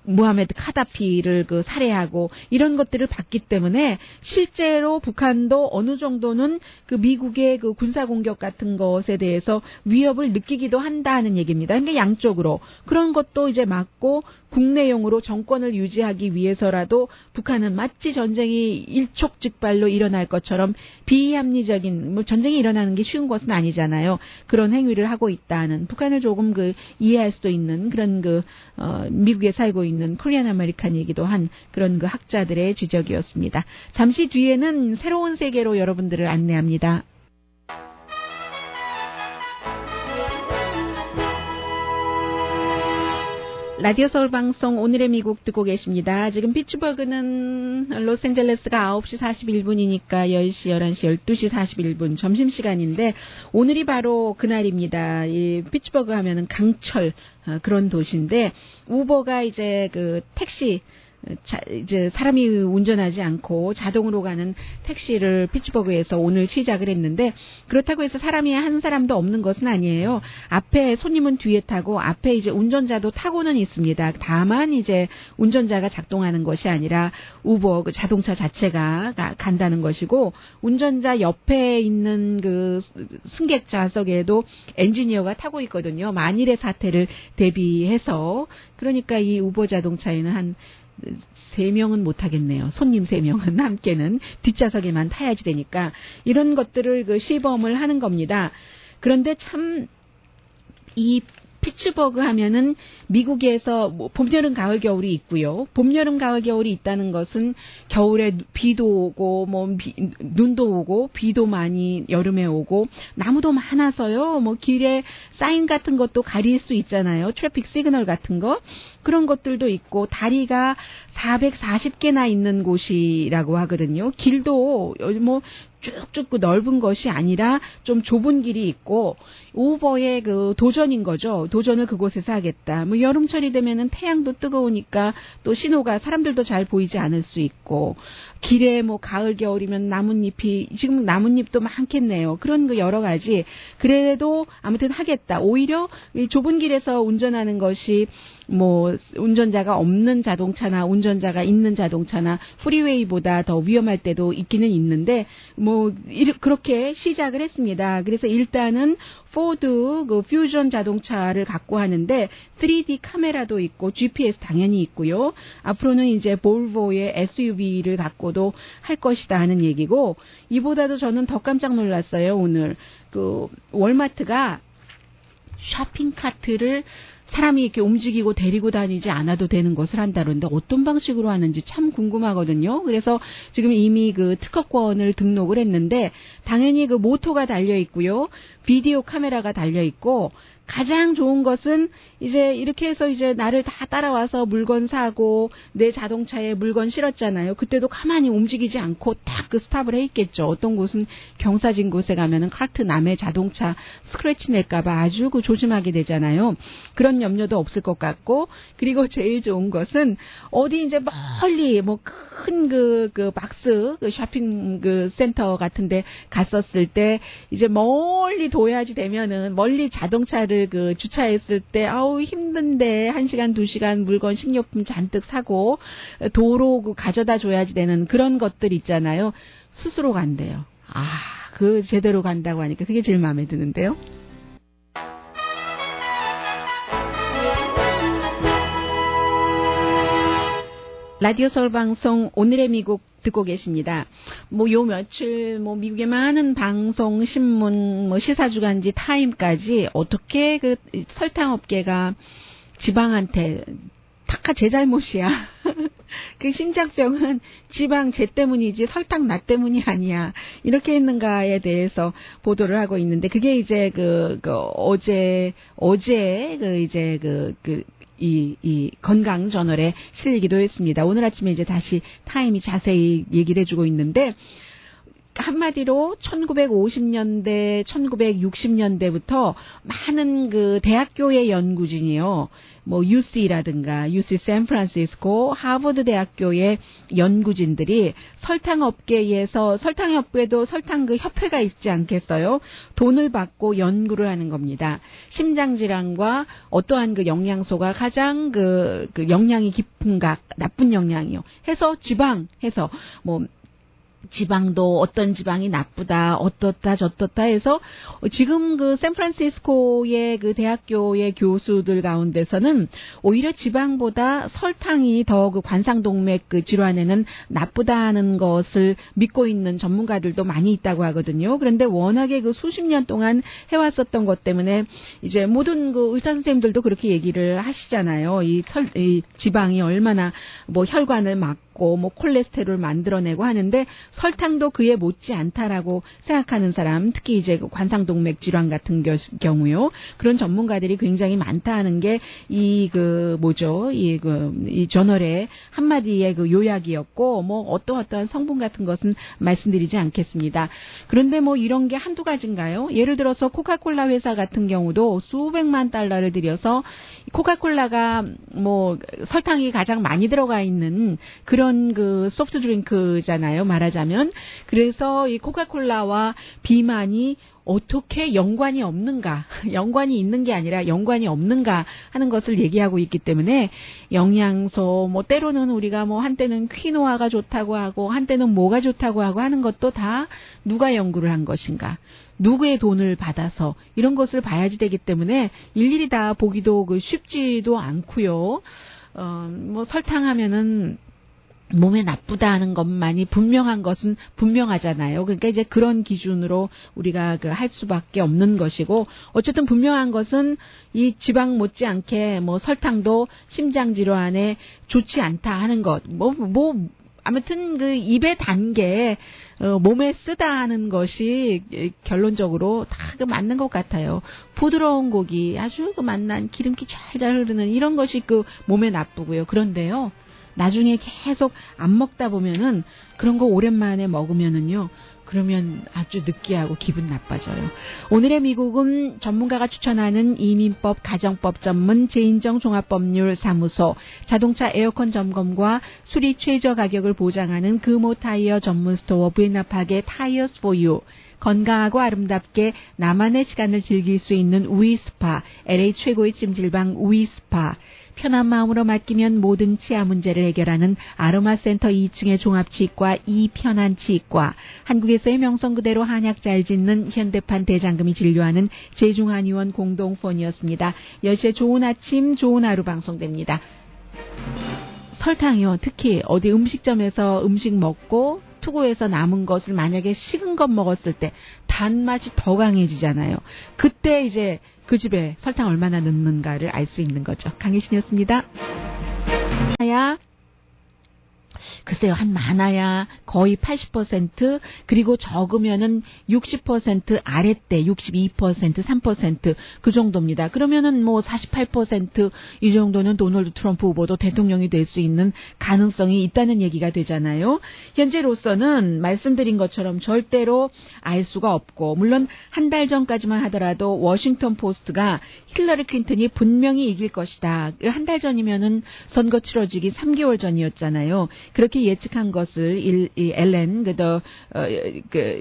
무하메드 카다피를 그 살해하고 이런 것들을 봤기 때문에 실제로 북한도 어느 정도는 그 미국의 그 군사 공격 같은 것에 대해서 위협을 느끼기도 한다는 얘기입니다. 그러니까 양쪽으로 그런 것도 이제 막고 국내용으로 정권을 유지하기 위해서라도 북한은 마치 전쟁이 일촉즉발로 일어날 것처럼 비합리적인 뭐 전쟁이 일어나는 게 쉬운 것은 아니잖아요. 그런 행위를 하고 있다는 북한을 조금 그 이해할 수도 있는 그런 그 미국에 살고 있는 코리안 아메리칸이기도 한 그런 그 학자들의 지적이었습니다. 잠시 뒤에는 새로운 세계로 여러분들을 안내합니다. 라디오 서울 방송 오늘의 미국 듣고 계십니다. 지금 피츠버그는 로스앤젤레스가 9시 41분이니까 10시, 11시, 12시 41분 점심시간인데 오늘이 바로 그날입니다. 이 피츠버그 하면은 강철 그런 도시인데 우버가 이제 그 택시 이제 사람이 운전하지 않고 자동으로 가는 택시를 피츠버그에서 오늘 시작을 했는데 그렇다고 해서 사람이 한 사람도 없는 것은 아니에요. 앞에 손님은 뒤에 타고 앞에 이제 운전자도 타고는 있습니다. 다만 이제 운전자가 작동하는 것이 아니라 우버 그 자동차 자체가 간다는 것이고 운전자 옆에 있는 그 승객 좌석에도 엔지니어가 타고 있거든요. 만일의 사태를 대비해서 그러니까 이 우버 자동차에는 한 3명은 못 하겠네요. 손님 3명은 함께는 뒷좌석에만 타야지 되니까 이런 것들을 그 시범을 하는 겁니다. 그런데 참 이 피츠버그 하면은 미국에서 뭐 봄, 여름, 가을, 겨울이 있고요. 봄, 여름, 가을, 겨울이 있다는 것은 겨울에 비도 오고 뭐 눈도 오고 비도 많이 여름에 오고 나무도 많아서요. 뭐 길에 사인 같은 것도 가릴 수 있잖아요. 트래픽 시그널 같은 거. 그런 것들도 있고 다리가 440개나 있는 곳이라고 하거든요. 길도 뭐 쭉쭉 그 넓은 것이 아니라 좀 좁은 길이 있고 우버의 그 도전인 거죠. 도전을 그곳에서 하겠다. 뭐 여름철이 되면은 태양도 뜨거우니까 또 신호가 사람들도 잘 보이지 않을 수 있고 길에 뭐 가을 겨울이면 나뭇잎이 지금 나뭇잎도 많겠네요. 그런 그 여러 가지 그래도 아무튼 하겠다. 오히려 이 좁은 길에서 운전하는 것이 뭐 운전자가 없는 자동차나 운전자가 있는 자동차나 프리웨이보다 더 위험할 때도 있기는 있는데 뭐 그렇게 시작을 했습니다. 그래서 일단은 포드 그 퓨전 자동차를 갖고 하는데 3D 카메라도 있고 GPS 당연히 있고요. 앞으로는 이제 볼보의 SUV를 갖고도 할 것이다 하는 얘기고 이보다도 저는 더 깜짝 놀랐어요. 오늘 그 월마트가 쇼핑 카트를 사람이 이렇게 움직이고 데리고 다니지 않아도 되는 것을 한다는데 어떤 방식으로 하는지 참 궁금하거든요. 그래서 지금 이미 그 특허권을 등록을 했는데 당연히 그 모터가 달려 있고요. 비디오 카메라가 달려 있고 가장 좋은 것은 이제 이렇게 해서 이제 나를 다 따라와서 물건 사고 내 자동차에 물건 실었잖아요. 그때도 가만히 움직이지 않고 딱 그 스탑을 해 있겠죠. 어떤 곳은 경사진 곳에 가면은 카트 남의 자동차 스크래치 낼까봐 아주 그 조심하게 되잖아요. 그런 염려도 없을 것 같고 그리고 제일 좋은 것은 어디 이제 멀리 뭐 큰 그 박스 그 쇼핑 그 센터 같은데 갔었을 때 이제 멀리 둬야지 되면은 멀리 자동차를 그 주차했을 때 아우 힘든데 1시간 2시간 물건 식료품 잔뜩 사고 도로 그 가져다 줘야지 되는 그런 것들 있잖아요. 스스로 간대요. 그 제대로 간다고 하니까 그게 제일 마음에 드는데요. 라디오 서울 방송 오늘의 미국 듣고 계십니다. 뭐 요 며칠 뭐 미국의 많은 방송, 신문, 뭐 시사주간지 타임까지 어떻게 그 설탕 업계가 지방한테 타카 제 잘못이야. 그 심장병은 지방 제 때문이지 설탕 나 때문이 아니야. 이렇게 했는가에 대해서 보도를 하고 있는데 그게 이제 어제 이제 이 건강 저널에 실리기도 했습니다. 오늘 아침에 이제 다시 타임이 자세히 얘기를 해주고 있는데 한마디로 1950년대, 1960년대부터 많은 그 대학교의 연구진이요. 뭐 UC라든가 UC 샌프란시스코, 하버드 대학교의 연구진들이 설탕업계에서 설탕업계도 설탕 그 협회가 있지 않겠어요? 돈을 받고 연구를 하는 겁니다. 심장질환과 어떠한 그 영양소가 가장 그 영양이 깊은가, 나쁜 영양이요. 해서 지방 해서 뭐 지방도 어떤 지방이 나쁘다, 어떻다, 저떻다 해서 지금 그 샌프란시스코의 그 대학교의 교수들 가운데서는 오히려 지방보다 설탕이 더 그 관상동맥 그 질환에는 나쁘다는 것을 믿고 있는 전문가들도 많이 있다고 하거든요. 그런데 워낙에 그 수십 년 동안 해왔었던 것 때문에 이제 모든 그 의사 선생님들도 그렇게 얘기를 하시잖아요. 이 지방이 얼마나 뭐 혈관을 막고 뭐 콜레스테롤 만들어내고 하는데 설탕도 그에 못지 않다라고 생각하는 사람, 특히 이제 관상동맥 질환 같은 경우요. 그런 전문가들이 굉장히 많다는 게 이 저널의 한마디의 그 요약이었고, 뭐 어떠한 성분 같은 것은 말씀드리지 않겠습니다. 그런데 뭐 이런 게 한두 가지인가요? 예를 들어서 코카콜라 회사 같은 경우도 수백만 달러를 들여서 코카콜라가 뭐 설탕이 가장 많이 들어가 있는 그런 그 소프트 드링크잖아요. 말하자면. 그래서 이 코카콜라와 비만이 어떻게 연관이 없는가, 연관이 있는 게 아니라 연관이 없는가 하는 것을 얘기하고 있기 때문에 영양소, 뭐 때로는 우리가 뭐 한때는 퀴노아가 좋다고 하고 한때는 뭐가 좋다고 하고 하는 것도 다 누가 연구를 한 것인가, 누구의 돈을 받아서 이런 것을 봐야지 되기 때문에 일일이 다 보기도 쉽지도 않고요. 뭐 설탕하면은 몸에 나쁘다 하는 것만이 분명한 것은 분명하잖아요. 그러니까 이제 그런 기준으로 우리가 할 수밖에 없는 것이고, 어쨌든 분명한 것은 이 지방 못지않게 뭐 설탕도 심장 질환에 좋지 않다 하는 것. 아무튼 그 입에 단 게 몸에 쓰다 하는 것이 결론적으로 다 맞는 것 같아요. 부드러운 고기, 아주 맛난 기름기 잘 흐르는 이런 것이 몸에 나쁘고요. 그런데요. 나중에 계속 안 먹다 보면은 그런 거 오랜만에 먹으면은요. 그러면 아주 느끼하고 기분 나빠져요. 오늘의 미국은 전문가가 추천하는 이민법 가정법 전문 제인정 종합법률사무소, 자동차 에어컨 점검과 수리 최저 가격을 보장하는 금호 타이어 전문 스토어 부에나팍의 타이어스 포 유, 건강하고 아름답게 나만의 시간을 즐길 수 있는 우이스파, LA 최고의 찜질방 우이스파, 편한 마음으로 맡기면 모든 치아 문제를 해결하는 아로마센터 2층의 종합치과 이편한치과, 한국에서의 명성 그대로 한약 잘 짓는 현대판 대장금이 진료하는 제중한의원 공동폰이었습니다. 10시에 좋은 아침 좋은 하루 방송됩니다. 설탕이요. 특히 어디 음식점에서 음식 먹고 투고해서 남은 것을 만약에 식은 것 먹었을 때 단맛이 더 강해지잖아요. 그때 이제 그 집에 설탕 얼마나 넣는가를 알 수 있는 거죠. 강혜신이었습니다. 글쎄요, 한 많아야 거의 80%, 그리고 적으면은 60% 아랫대, 62%, 3%, 그 정도입니다. 그러면은 뭐 48% 이 정도는 도널드 트럼프 후보도 대통령이 될 수 있는 가능성이 있다는 얘기가 되잖아요. 현재로서는 말씀드린 것처럼 절대로 알 수가 없고, 물론 한 달 전까지만 하더라도 워싱턴 포스트가 힐러리 클린턴이 분명히 이길 것이다. 한 달 전이면은 선거 치러지기 3개월 전이었잖아요. 그렇게 예측한 것을 엘렌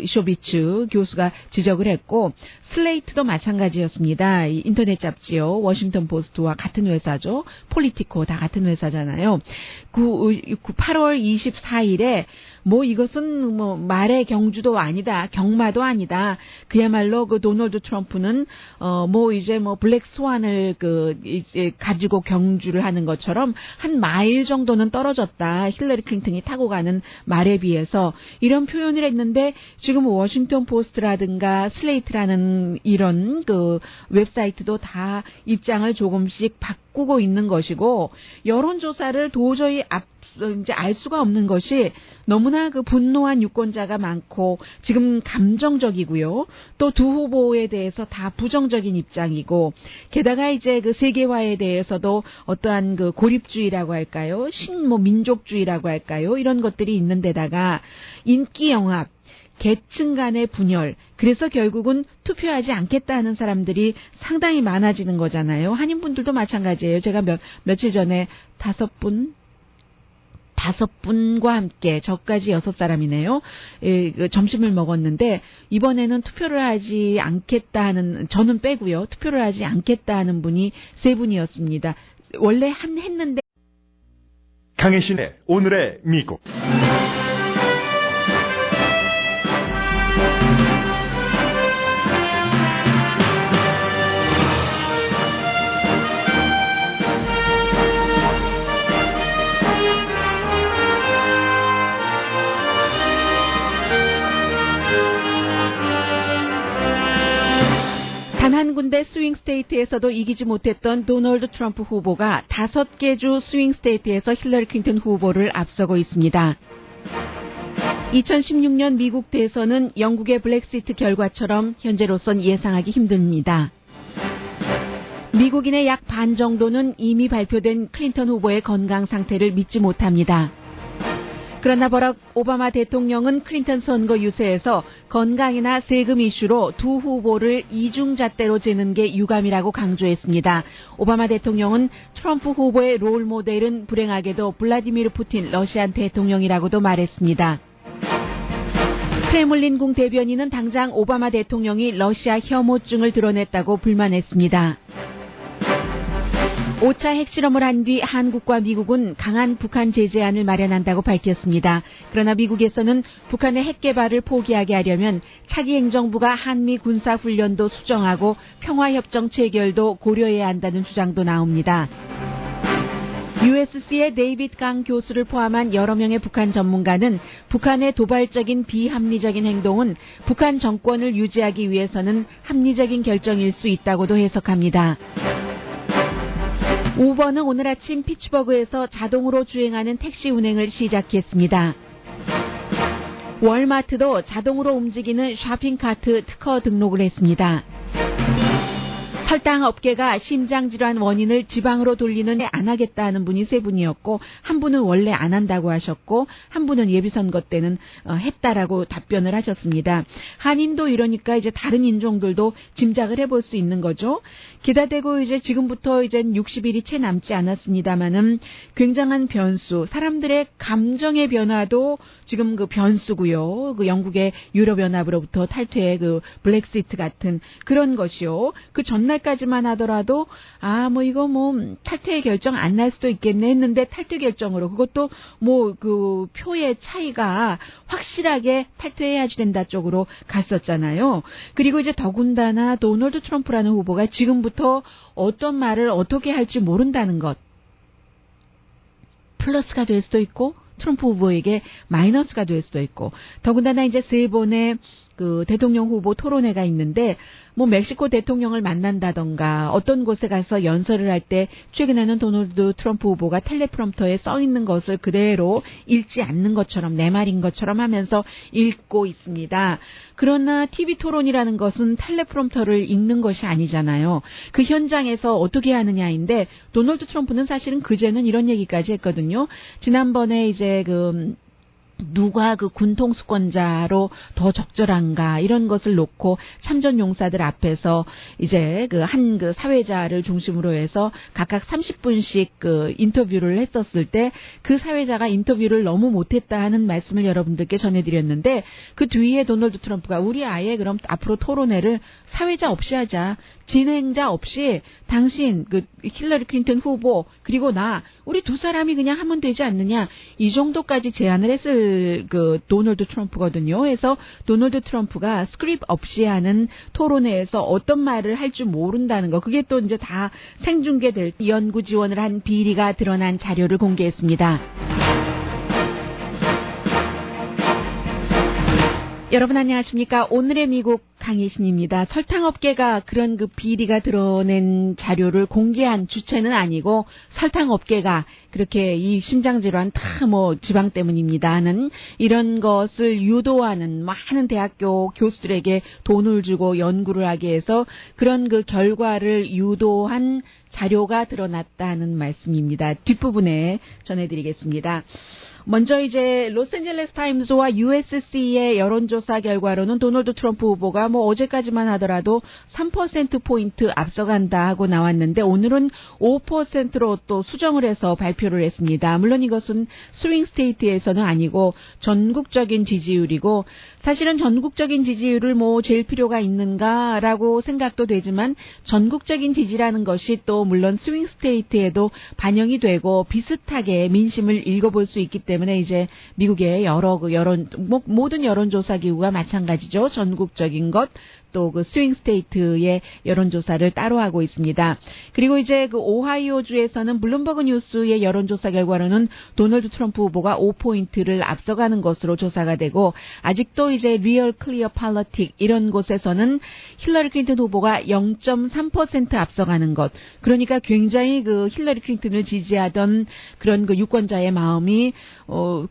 쇼비츠 교수가 지적을 했고, 슬레이트도 마찬가지였습니다. 인터넷 잡지요. 워싱턴 포스트와 같은 회사죠. 폴리티코 다 같은 회사잖아요. 8월 24일에 뭐 이것은 뭐 말의 경주도 아니다, 경마도 아니다. 그야말로 그 도널드 트럼프는 뭐 이제 뭐 블랙 스완을 이제 가지고 경주를 하는 것처럼 한 마일 정도는 떨어졌다. 힐러리 클린턴이 타고 가는 말에 비해서, 이런 표현을 했는데, 지금 워싱턴 포스트라든가 슬레이트라는 이런 그 웹사이트도 다 입장을 조금씩 바꾸고 있는 것이고, 여론조사를 도저히 이제 알 수가 없는 것이 너무나 그 분노한 유권자가 많고 지금 감정적이고요. 또 두 후보에 대해서 다 부정적인 입장이고, 게다가 이제 그 세계화에 대해서도 어떠한 그 고립주의라고 할까요? 민족주의라고 할까요? 이런 것들이 있는 데다가 인기 영합, 계층 간의 분열, 그래서 결국은 투표하지 않겠다는 사람들이 상당히 많아지는 거잖아요. 한인분들도 마찬가지예요. 제가 며칠 전에 5분과 함께, 저까지 6사람이네요. 점심을 먹었는데, 이번에는 투표를 하지 않겠다는, 저는 빼고요. 투표를 하지 않겠다는 분이 3분이었습니다. 원래 했는데. 강혜신의 오늘의 미국. 단 한 군데 스윙 스테이트에서도 이기지 못했던 도널드 트럼프 후보가 5개 주 스윙 스테이트에서 힐러리 클린턴 후보를 앞서고 있습니다. 2016년 미국 대선은 영국의 블랙시트 결과처럼 현재로선 예상하기 힘듭니다. 미국인의 약 반 정도는 이미 발표된 클린턴 후보의 건강 상태를 믿지 못합니다. 그러나 버락 오바마 대통령은 클린턴 선거 유세에서 건강이나 세금 이슈로 두 후보를 이중잣대로 재는 게 유감이라고 강조했습니다. 오바마 대통령은 트럼프 후보의 롤 모델은 불행하게도 블라디미르 푸틴 러시아 대통령이라고도 말했습니다. 크레물린궁 대변인은 당장 오바마 대통령이 러시아 혐오증을 드러냈다고 불만했습니다. 5차 핵실험을 한 뒤 한국과 미국은 강한 북한 제재안을 마련한다고 밝혔습니다. 그러나 미국에서는 북한의 핵 개발을 포기하게 하려면 차기 행정부가 한미 군사훈련도 수정하고 평화협정 체결도 고려해야 한다는 주장도 나옵니다. USC의 데이빗 강 교수를 포함한 여러 명의 북한 전문가는 북한의 도발적인 비합리적인 행동은 북한 정권을 유지하기 위해서는 합리적인 결정일 수 있다고도 해석합니다. 우버는 오늘 아침 피츠버그에서 자동으로 주행하는 택시 운행을 시작했습니다. 월마트도 자동으로 움직이는 쇼핑카트 특허 등록을 했습니다. 설탕 업계가 심장질환 원인을 지방으로 돌리는 안 하겠다는 분이 3분이었고, 한 분은 원래 안 한다고 하셨고, 한 분은 예비선거 때는 했다라고 답변을 하셨습니다. 한인도 이러니까 이제 다른 인종들도 짐작을 해볼 수 있는 거죠. 게다 대고 이제 지금부터 이제 60일이 채 남지 않았습니다만은 굉장한 변수, 사람들의 감정의 변화도 지금 그 변수고요. 그 영국의 유럽연합으로부터 탈퇴의 그 블랙시트 같은 그런 것이요. 그 전날까지만 하더라도 이거 탈퇴 결정 안 날 수도 있겠네 했는데 탈퇴 결정으로, 그것도 그 표의 차이가 확실하게 탈퇴해야지 된다 쪽으로 갔었잖아요. 그리고 이제 더군다나 도널드 트럼프라는 후보가 지금부터 어떤 말을 어떻게 할지 모른다는 것, 플러스가 될 수도 있고 트럼프 후보에게 마이너스가 될 수도 있고, 더군다나 이제 3번의 그 대통령 후보 토론회가 있는데, 멕시코 대통령을 만난다던가 어떤 곳에 가서 연설을 할 때 최근에는 도널드 트럼프 후보가 텔레프롬터에 써 있는 것을 그대로 읽지 않는 것처럼 내 말인 것처럼 하면서 읽고 있습니다. 그러나 TV 토론이라는 것은 텔레프롬터를 읽는 것이 아니잖아요. 그 현장에서 어떻게 하느냐인데, 도널드 트럼프는 사실은 그제는 이런 얘기까지 했거든요. 지난번에 이제 누가 그 군통수권자로 더 적절한가 이런 것을 놓고 참전 용사들 앞에서 이제 한 사회자를 중심으로 해서 각각 30분씩 인터뷰를 했었을 때 그 사회자가 인터뷰를 너무 못했다 하는 말씀을 여러분들께 전해드렸는데, 그 뒤에 도널드 트럼프가 우리 아예 그럼 앞으로 토론회를 사회자 없이 하자, 진행자 없이 당신 힐러리 클린턴 후보 그리고 나 우리 두 사람이 그냥 하면 되지 않느냐, 이 정도까지 제안을 했을 도널드 트럼프거든요. 그래서 도널드 트럼프가 스크립 없이 하는 토론회에서 어떤 말을 할 줄 모른다는 거, 그게 또 이제 다 생중계될 연구 지원을 한 비리가 드러난 자료를 공개했습니다. 여러분 안녕하십니까? 오늘의 미국 강혜신입니다. 설탕업계가 그런 비리가 드러낸 자료를 공개한 주체는 아니고, 설탕업계가 그렇게 이 심장질환 다 지방 때문입니다 하는 이런 것을 유도하는 많은 대학교 교수들에게 돈을 주고 연구를 하게 해서 그런 결과를 유도한 자료가 드러났다는 말씀입니다. 뒷부분에 전해드리겠습니다. 먼저 이제 로스앤젤레스 타임즈와 USC의 여론조사 결과로는 도널드 트럼프 후보가 어제까지만 하더라도 3%포인트 앞서간다 하고 나왔는데, 오늘은 5%로 또 수정을 해서 발표를 했습니다. 물론 이것은 스윙 스테이트에서는 아니고 전국적인 지지율이고, 사실은 전국적인 지지율을 잴 필요가 있는가라고 생각도 되지만, 전국적인 지지라는 것이 또 물론 스윙 스테이트에도 반영이 되고 비슷하게 민심을 읽어볼 수 있기 때문에 이제 미국의 여러 모든 여론조사 기구가 마찬가지죠. 전국적인 것, 또 스윙 스테이트의 여론조사를 따로 하고 있습니다. 그리고 이제 오하이오주에서는 블룸버그 뉴스의 여론조사 결과로는 도널드 트럼프 후보가 5포인트를 앞서가는 것으로 조사가 되고, 아직도 이제 리얼 클리어 팔러틱 이런 곳에서는 힐러리 클린턴 후보가 0.3% 앞서가는 것. 그러니까 굉장히 힐러리 클린턴을 지지하던 그런 유권자의 마음이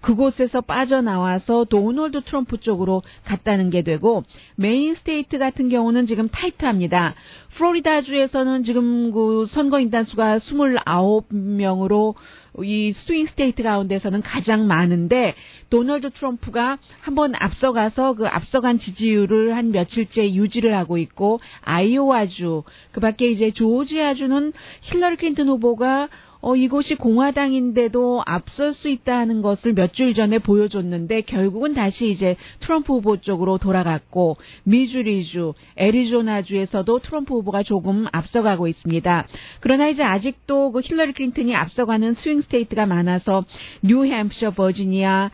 그곳에서 빠져나와서 도널드 트럼프 쪽으로 갔다는 게 되고, 메인 스테이트 같은 경우는 지금 타이트합니다. 플로리다주에서는 지금 선거인단 수가 29명으로 이 스윙 스테이트 가운데서는 가장 많은데, 도널드 트럼프가 한번 앞서가서 앞서간 지지율을 한 며칠째 유지를 하고 있고, 아이오와주, 그 밖에 이제 조지아주는 힐러리 클린턴 후보가 이곳이 공화당인데도 앞설 수 있다 하는 것을 몇 주 전에 보여줬는데 결국은 다시 이제 트럼프 후보 쪽으로 돌아갔고, 미주리주, 애리조나주에서도 트럼프 후보가 조금 앞서가고 있습니다. 그러나 이제 아직도 힐러리 클린턴이 앞서가는 스윙 스테이트가 많아서 뉴햄프셔, 버지니아,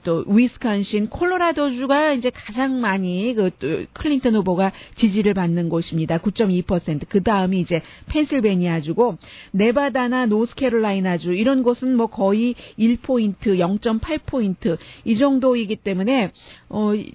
또 위스콘신, 콜로라도주가 이제 가장 많이 클린턴 후보가 지지를 받는 곳입니다. 9.2%. 그 다음이 이제 펜실베니아주고, 네바다나 노스캐롤라이나주 이런 곳은 거의 1포인트, 0.8포인트 이 정도이기 때문에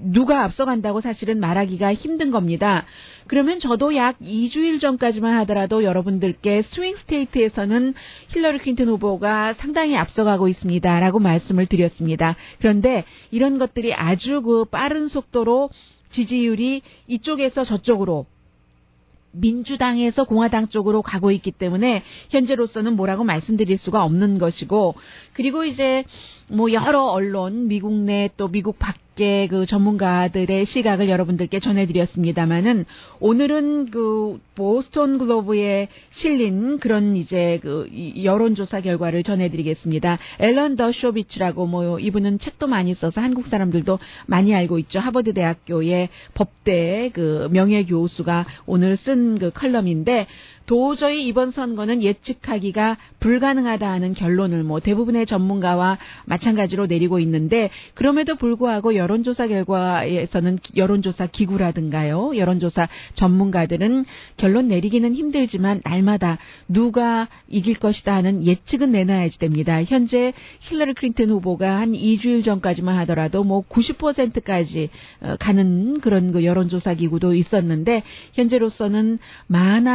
누가 앞서간다고 사실은 말하기가 힘든 겁니다. 그러면 저도 약 2주일 전까지만 하더라도 여러분들께 스윙 스테이트에서는 힐러리 클린턴 후보가 상당히 앞서가고 있습니다라고 말씀을 드렸습니다. 그런데 이런 것들이 아주 빠른 속도로 지지율이 이쪽에서 저쪽으로 민주당에서 공화당 쪽으로 가고 있기 때문에 현재로서는 뭐라고 말씀드릴 수가 없는 것이고, 그리고 이제 뭐 여러 언론, 미국 내 또 미국 밖의 그 전문가들의 시각을 여러분들께 전해드렸습니다만은, 오늘은 그 보스턴 글로브에 실린 그런 이제 그 여론조사 결과를 전해드리겠습니다. 앨런 더쇼비츠라고 뭐 이분은 책도 많이 써서 한국 사람들도 많이 알고 있죠. 하버드 대학교의 법대 그 명예 교수가 오늘 쓴 그 컬럼인데, 도저히 이번 선거는 예측하기가 불가능하다는 결론을 뭐 대부분의 전문가와 마찬가지로 내리고 있는데, 그럼에도 불구하고 여론조사 결과에서는 여론조사 기구라든가요, 여론조사 전문가들은 결론 내리기는 힘들지만 날마다 누가 이길 것이다 하는 예측은 내놔야지 됩니다. 현재 힐러리 클린턴 후보가 한 2주일 전까지만 하더라도 뭐 90%까지 가는 그런 그 여론조사 기구도 있었는데, 현재로서는 많아